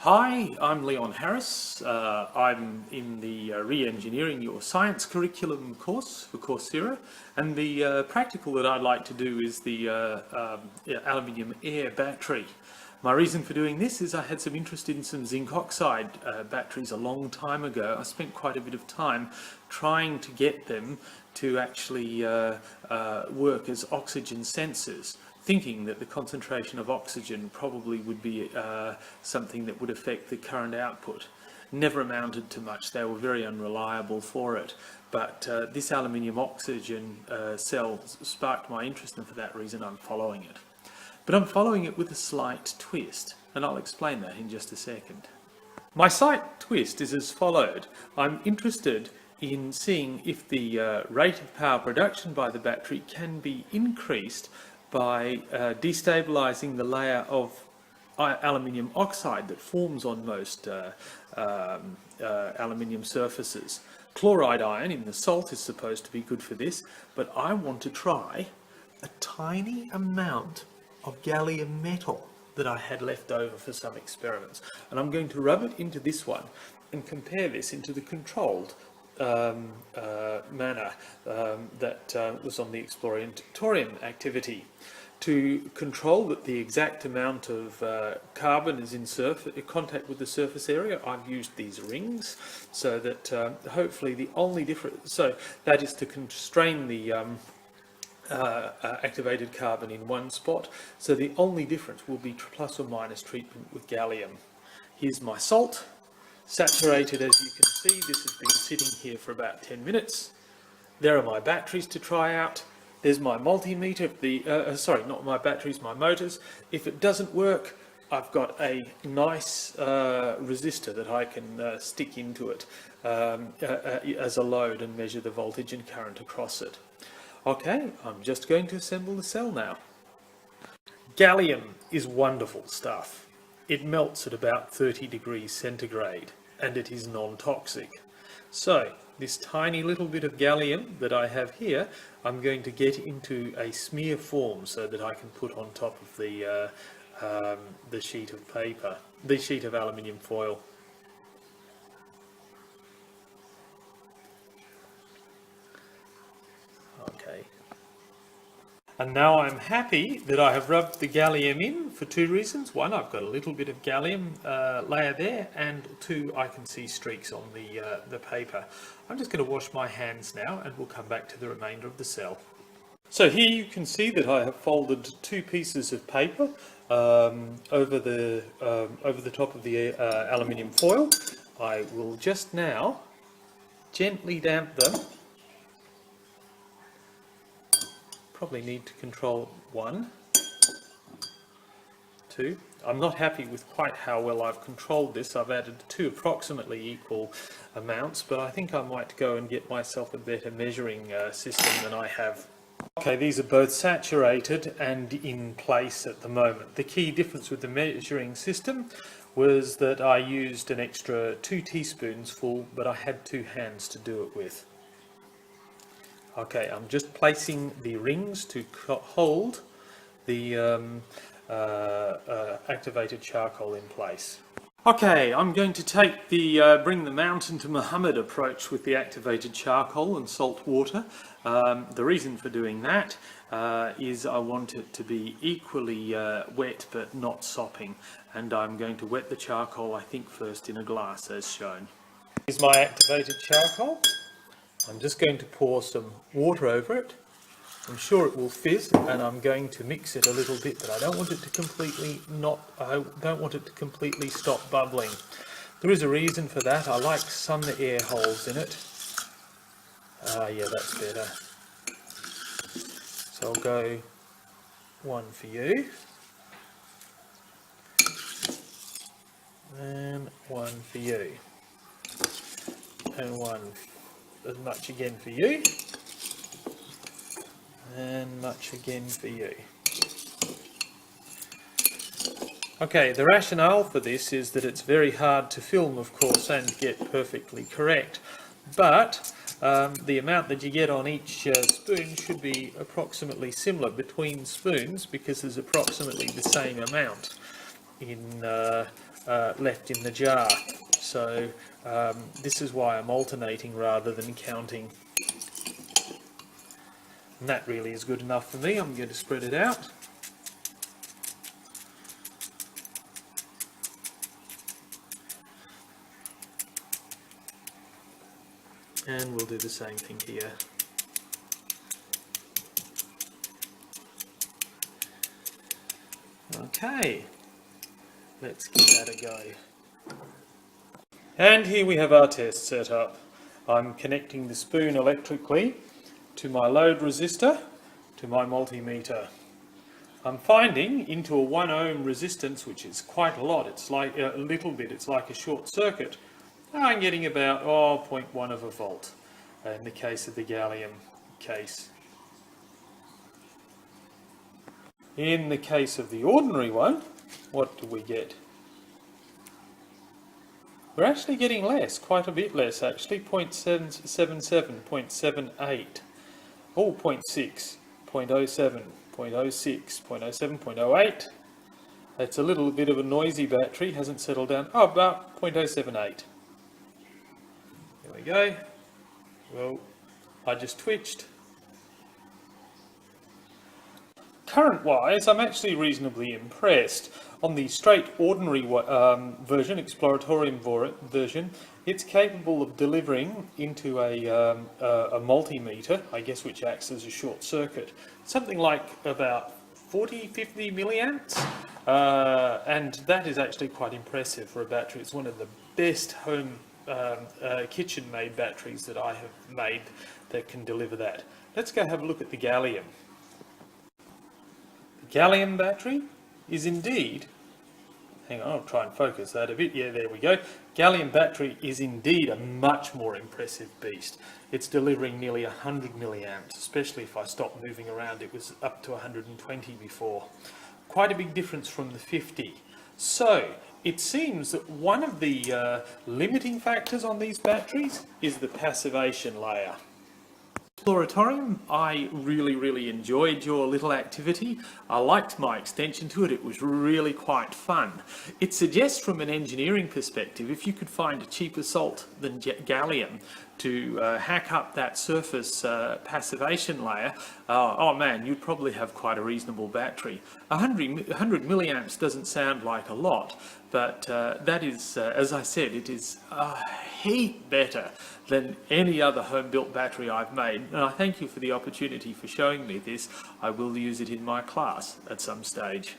Hi, I'm Leon Harris. I'm in the Re-Engineering Your Science curriculum course for Coursera, and the practical that I'd like to do is the aluminium air battery. My reason for doing this is I had some interest in some zinc oxide batteries a long time ago. I spent quite a bit of time trying to get them to actually work as oxygen sensors, thinking that the concentration of oxygen probably would be something that would affect the current output. Never amounted to much. They were very unreliable for it. But this aluminium oxygen cell sparked my interest, and for that reason I'm following it. But I'm following it with a slight twist, and I'll explain that in just a second. My slight twist is as followed. I'm interested in seeing if the rate of power production by the battery can be increased by destabilizing the layer of aluminium oxide that forms on most aluminium surfaces. Chloride ion in the salt is supposed to be good for this, but I want to try a tiny amount of gallium metal that I had left over for some experiments, and I'm going to rub it into this one and compare this into the controlled manner that was on the exploratorium activity, to control that the exact amount of carbon is in contact with the surface area. I've used these rings so that hopefully the only difference, so that is to constrain the activated carbon in one spot, so the only difference will be plus or minus treatment with gallium. Here's my salt, saturated as you can see. This has been sitting here for about 10 minutes. There are my batteries to try out. There's my multimeter, sorry, not my batteries, my motors. If it doesn't work, I've got a nice resistor that I can stick into it as a load and measure the voltage and current across it. Okay, I'm just going to assemble the cell now. Gallium is wonderful stuff. It melts at about 30 degrees centigrade and it is non-toxic. So this tiny little bit of gallium that I have here, I'm going to get into a smear form so that I can put on top of the sheet of paper, the sheet of aluminium foil. Okay. And now I'm happy that I have rubbed the gallium in for two reasons. One, I've got a little bit of gallium layer there, and two, I can see streaks on the paper. I'm just going to wash my hands now and we'll come back to the remainder of the cell. So here you can see that I have folded two pieces of paper over the top of the aluminium foil. I will just now gently damp them. Probably need to control 1, 2. I'm not happy with quite how well I've controlled this. I've added two approximately equal amounts, but I think I might go and get myself a better measuring system than I have. Okay, these are both saturated and in place at the moment. The key difference with the measuring system was that I used an extra 2 teaspoons full, but I had 2 hands to do it with. Okay, I'm just placing the rings to hold the activated charcoal in place. Okay, I'm going to take the bring the mountain to Muhammad approach with the activated charcoal and salt water. The reason for doing that is I want it to be equally wet but not sopping, and I'm going to wet the charcoal, I think, first in a glass as shown. Here's my activated charcoal. I'm just going to pour some water over it. I'm sure it will fizz, and I'm going to mix it a little bit, but I don't want it to completely stop bubbling. There is a reason for that. I like some air holes in it. Yeah, that's better. So I'll go 1 for you, and 1 for you, and 1 as much again for you, and much again for you. Okay, the rationale for this is that it's very hard to film, of course, and get perfectly correct, but the amount that you get on each spoon should be approximately similar between spoons, because there's approximately the same amount in left in the jar. So this is why I'm alternating rather than counting. And that really is good enough for me. I'm going to spread it out. And we'll do the same thing here. Okay, let's give that a go. And here we have our test set up. I'm connecting the spoon electrically to my load resistor, to my multimeter. I'm finding into a 1 ohm resistance, which is quite a lot. It's like a little bit, it's like a short circuit. I'm getting about 0.1 of a volt in the case of the gallium case. In the case of the ordinary one, what do we get? We're actually getting less, quite a bit less actually, 0.77, 0.78, 0.6, 0.07, 0.06, 0.07, 0.08. It's a little bit of a noisy battery, hasn't settled down. About 0.078. There we go. Well, I just twitched. Current-wise, I'm actually reasonably impressed. On the straight ordinary version, exploratorium version, it's capable of delivering into a multimeter, I guess, which acts as a short circuit, something like about 40-50 milliamps, and that is actually quite impressive for a battery. It's one of the best home kitchen-made batteries that I have made that can deliver that. Let's go have a look at the gallium. The gallium battery is indeed, hang on, I'll try and focus that a bit, yeah, there we go. Gallium battery is indeed a much more impressive beast. It's delivering nearly 100 milliamps, especially if I stop moving around. It was up to 120 before. Quite a big difference from the 50. So, it seems that one of the limiting factors on these batteries is the passivation layer. Exploratorium, I really enjoyed your little activity. I liked my extension to it. It was really quite fun. It suggests from an engineering perspective, if you could find a cheaper salt than gallium to hack up that surface passivation layer, oh man, you'd probably have quite a reasonable battery. 100 milliamps doesn't sound like a lot, but that is, as I said, it is a heap better than any other home-built battery I've made. And I thank you for the opportunity for showing me this. I will use it in my class at some stage.